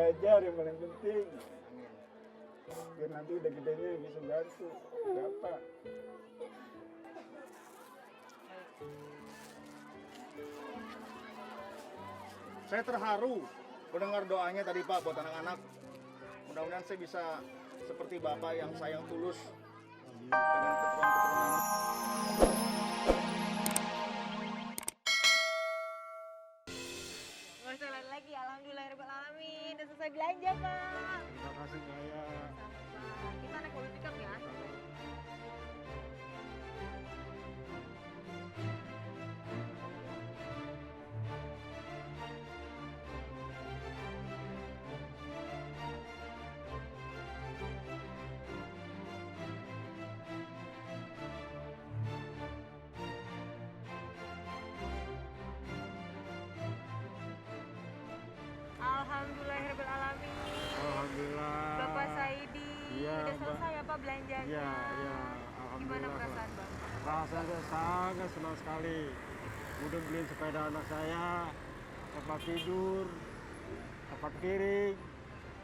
belajar yang paling penting. Biar nanti udah gedenya bisa bantu bapak. Saya terharu mendengar doanya tadi Pak buat anak-anak. Mudah-mudahan saya bisa seperti Bapak yang sayang tulus dengan keturunan-keturunan. Nggak usah lagi, alhamdulillahirrahmanirrahim. Udah selesai belanja, Pak. Terima kasih Maya. Sama. Kita naik mobil pickup ya. Alhamdulillahirrahmanirrahim. Alhamdulillah. Bapak Saidi, Iya, udah Mbak. selesai ya Pak belanjanya? Iya, Gimana alhamdulillah. perasaan Bapak? Rasanya sangat senang sekali. Udah beliin sepeda anak saya, tempat tidur, tempat piring,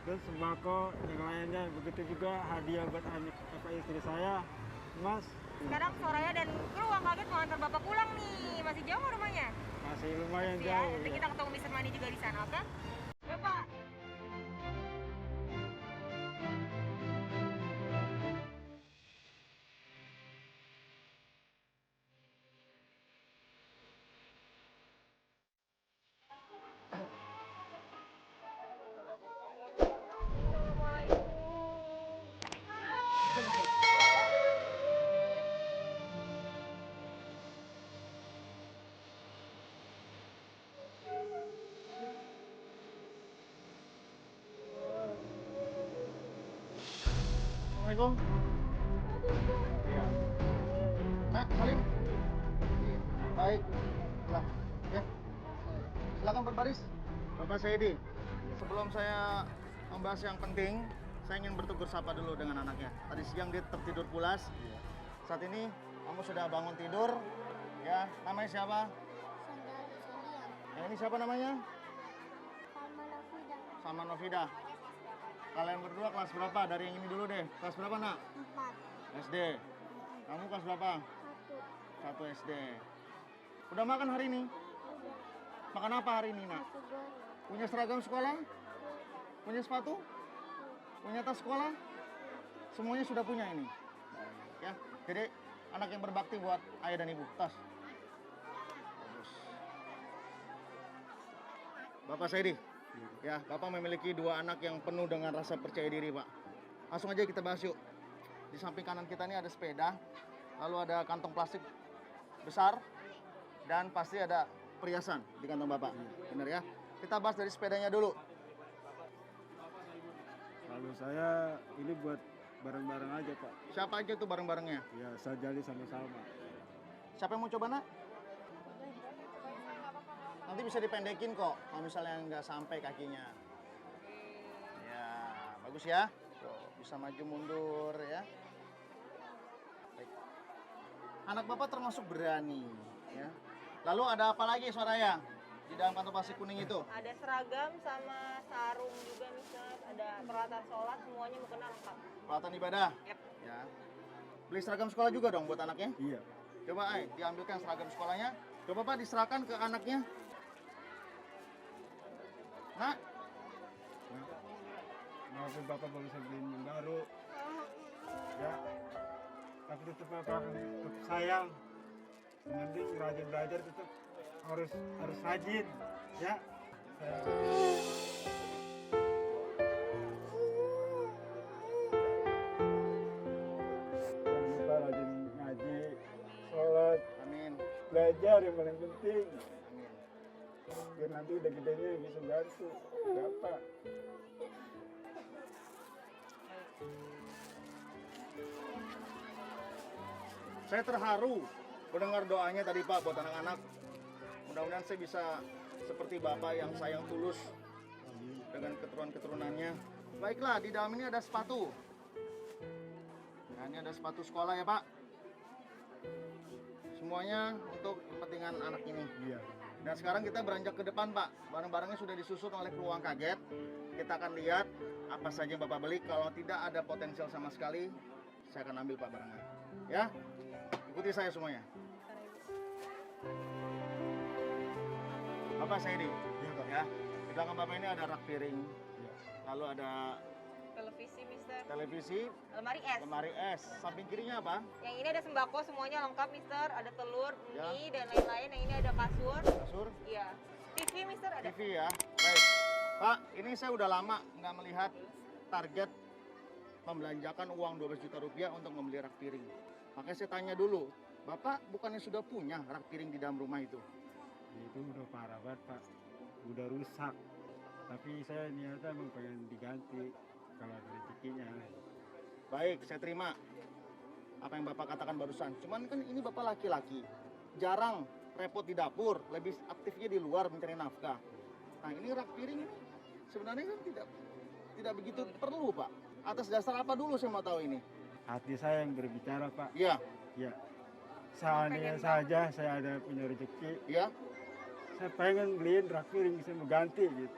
dan sembako yang lainnya. Begitu juga hadiah buat anak istri saya, Mas. Sekarang Soraya dan kru kaget mau antar Bapak pulang nih. Masih jauh nggak rumahnya? Masih lumayan Ya, jauh. nanti Ya. kita ketemu Mr. Mani juga di sana, oke? Bapak. Assalamualaikum. Iya. Nak, Salim. Baik. Lah, ya. Silakan berbaris. Bapak Saidi, sebelum saya membahas yang penting, saya ingin bertegur sapa dulu dengan anaknya. Tadi siang dia tertidur pulas. Saat ini kamu sudah bangun tidur. Ya, namanya siapa? Yang ini siapa namanya? Sama Novida. Kalian berdua kelas berapa? Dari yang ini dulu deh. Kelas berapa, Nak? 4. SD. Kamu kelas berapa? 1. 1 SD. Udah makan hari ini? Makan apa hari ini, Nak? Nasi goreng. Punya seragam sekolah? Punya sepatu? Punya tas sekolah? Semuanya sudah punya ini. Ya, jadi anak yang berbakti buat ayah dan ibu. Tas. Bagus. Bapak Saidi, ya, Bapak memiliki 2 anak yang penuh dengan rasa percaya diri, Pak. Langsung aja kita bahas yuk. Di samping kanan kita ini ada sepeda, lalu ada kantong plastik besar, dan pasti ada perhiasan di kantong Bapak. Bener ya? Kita bahas dari sepedanya dulu. Kalau saya ini buat bareng-bareng aja Pak. Siapa aja tuh bareng-barengnya? Ya, sajali sama-sama. Siapa yang mau coba, Nak? Nanti bisa dipendekin kok, kalau misalnya nggak sampai kakinya. Ya, bagus ya. Tuh, bisa maju mundur ya. Baik. Anak Bapak termasuk berani, ya. Lalu ada apa lagi, Soraya? Di dalam kantong plastik kuning itu? Ada seragam sama sarung juga, Mister. Ada peralatan sholat, semuanya mukena lengkap. Peralatan ibadah? Yep. Ya. Beli seragam sekolah juga dong buat anaknya? Iya. Coba, diambilkan seragam sekolahnya. Coba Pak diserahkan ke anaknya. Nak, Maafin Bapak baru bisa beliin yang baru. Ya. Tapi tetap Bapak tetap sayang. Yang penting rajin belajar tetap harus rajin. Ya. Jangan lupa rajin ngaji, sholat, amin. belajar yang paling penting. Amin. Biar nanti udah gedenya bisa bantu bapak. Saya terharu mendengar doanya tadi Pak buat anak-anak. Mudah-mudahan saya bisa seperti Bapak yang sayang tulus dengan keturunan-keturunannya. Baiklah, di dalam ini ada sepatu. Nah, ini ada sepatu sekolah ya Pak. Semuanya untuk kepentingan anak ini. Iya. Dan sekarang kita beranjak ke depan Pak. Barang-barangnya sudah disusun oleh kru Uang Kaget. Kita akan lihat apa saja yang Bapak beli. Kalau tidak ada potensial sama sekali, saya akan ambil Pak barangnya. Ya, ikuti saya semuanya. Bapak saya ini. Iya, Pak. Ya, di belakang Bapak ini ada rak piring. Iya. Lalu ada Televisi, Mister. televisi, Lemari es. lemari es. Samping kirinya apa? Yang ini ada sembako semuanya lengkap, Mister. Ada telur, Ya. mie, dan lain-lain. Yang ini ada kasur. Kasur, Iya. TV, Mister, ada. TV ya. Baik. Pak, ini saya udah lama nggak melihat target membelanjakan uang 12 juta rupiah untuk membeli rak piring. Makanya saya tanya dulu, Bapak bukannya sudah punya rak piring di dalam rumah itu? Itu udah parah banget Pak, udah rusak. Tapi saya niatnya emang pengen diganti kalau ada rezekinya. Baik, saya terima apa yang Bapak katakan barusan. Cuman kan ini Bapak laki-laki, jarang repot di dapur, lebih aktifnya di luar mencari nafkah. Nah ini rak piring ini sebenarnya kan tidak begitu perlu Pak. Atas dasar apa dulu saya mau tahu ini? Hati saya yang berbicara Pak. Iya, Ya, seandainya saja saya ada punya rezeki, iya. saya pengen beliin rak piring, saya mau ganti gitu.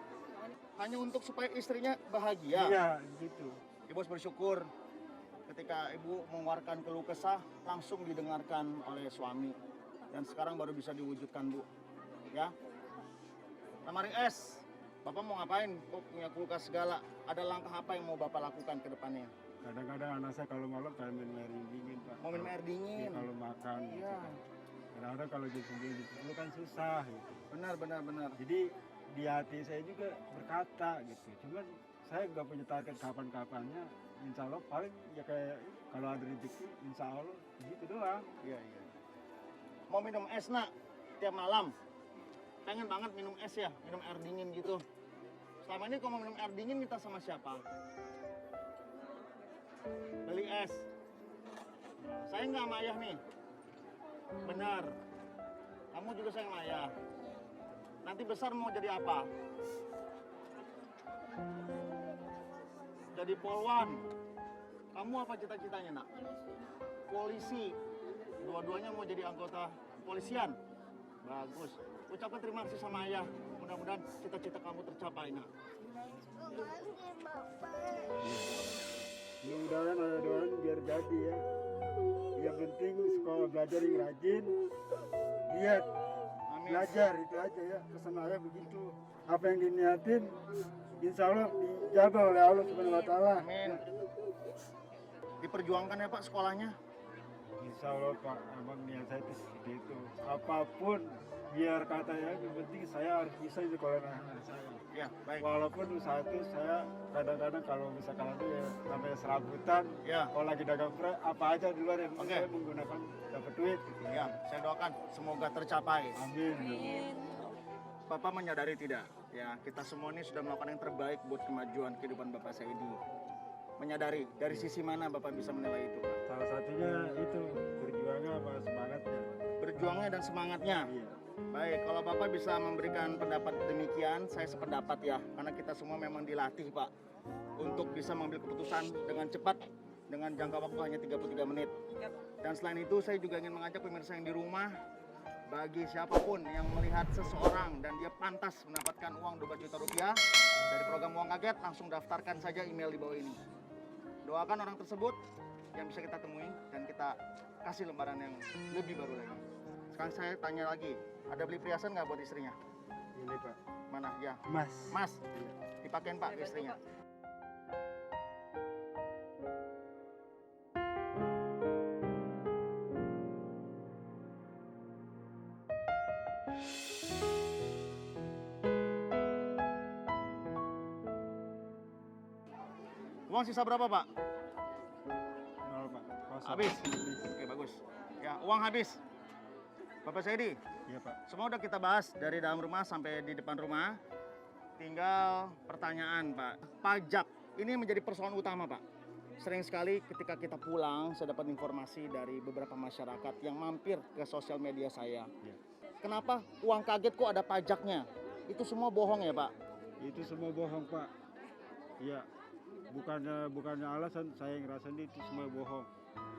Hanya untuk supaya istrinya bahagia. Iya, gitu. Ibu harus bersyukur ketika ibu mengeluarkan keluh kesah langsung didengarkan oleh suami dan sekarang baru bisa diwujudkan Bu. Ya. Lemari es. Bapak mau ngapain? Kok punya kulkas segala? Ada langkah apa yang mau Bapak lakukan ke depannya? Kadang-kadang anak saya kalau malam pengen minum air dingin Pak. Mau minum air Ya, dingin. kalau makan gitu Iya. kan. Kadang-kadang kalau jam 9 jam 10 kan susah gitu. Benar. Jadi di hati saya juga berkata gitu. Cuman saya nggak punya target kapan-kapannya. Insya Allah paling ya kayak kalau ada rezeki, insya Allah gitu doang. Iya. Mau minum es nak tiap malam. Pengen banget minum es ya, minum air dingin gitu. Selama ini kalau mau minum air dingin minta sama siapa? Beli es. Saya nggak sama ayah nih. Benar. Kamu juga sayang sama ayah. Nanti besar mau jadi apa? Jadi polwan. Kamu apa cita-citanya nak? Polisi. Dua-duanya mau jadi anggota kepolisian. Bagus. Ucapkan terima kasih sama ayah. Mudah-mudahan cita-cita kamu tercapai nak. Mudah-mudahan ada doain biar jadi ya. Yang penting sekolah belajar yang rajin. Lihat Amin. belajar itu aja ya. Pesan ayah begitu. Apa yang diniatin, insya Allah dijabah oleh Allah Subhanahu Wa Taala. Amin. Diperjuangkan ya Pak sekolahnya. Insya Allah Pak, emang niat saya itu seperti itu. Apapun biar katanya, yang penting saya harus bisa di sekolah anak saya. Ya, baik. Walaupun usaha itu saya kadang-kadang kalau misalkan ada ya sampai serabutan, Ya. kalau lagi dagang fre, apa aja di luar yang penting Oke. saya menggunakan dapat duit. Gitu. Ya, saya doakan semoga tercapai. Amin. Bapak menyadari tidak? Ya, kita semua ini sudah melakukan yang terbaik buat kemajuan kehidupan Bapak Saidi. Menyadari dari sisi mana Bapak bisa menilai itu, Pak? Salah satunya itu berjuangnya sama semangatnya. Berjuangnya dan semangatnya. Iya. Baik, kalau Bapak bisa memberikan pendapat demikian, saya sependapat ya. Karena kita semua memang dilatih, Pak, untuk bisa mengambil keputusan dengan cepat, dengan jangka waktu hanya 33 menit. Dan selain itu, saya juga ingin mengajak pemirsa yang di rumah, bagi siapapun yang melihat seseorang dan dia pantas mendapatkan uang 12 juta rupiah dari program Uang Kaget, langsung daftarkan saja email di bawah ini. Doakan orang tersebut yang bisa kita temui dan kita kasih lembaran yang lebih baru lagi. Sekarang saya tanya lagi, ada beli perhiasan nggak buat istrinya? Ini Pak. Mana? Ya, Mas. Mas, dipakein Pak ke istrinya. Uang sisa berapa Pak? Nol Pak. Kosong. Habis. Oke bagus. Ya uang habis. Bapak Saidi, Iya Pak. semua udah kita bahas dari dalam rumah sampai di depan rumah. Tinggal pertanyaan Pak. Pajak ini menjadi persoalan utama Pak. Sering sekali ketika kita pulang, saya dapat informasi dari beberapa masyarakat yang mampir ke sosial media saya. Iya. Kenapa Uang Kaget kok ada pajaknya? Itu semua bohong ya Pak? Itu semua bohong Pak. Iya. Bukannya alasan saya ngerasain itu semua bohong.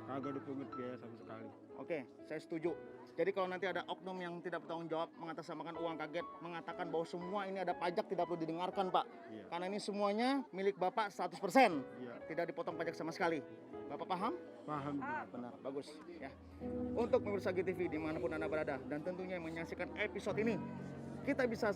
kagak dipungut biaya sama sekali. Oke, saya setuju. Jadi kalau nanti ada oknum yang tidak bertanggung jawab mengatasnamakan uang kaget, mengatakan bahwa semua ini ada pajak, tidak perlu didengarkan, Pak. Iya. Karena ini semuanya milik Bapak 100%. Iya. Tidak dipotong pajak sama sekali. Bapak paham? Paham. Benar, bagus ya. Untuk pemirsa GTV dimanapun Anda berada dan tentunya yang menyaksikan episode ini, kita bisa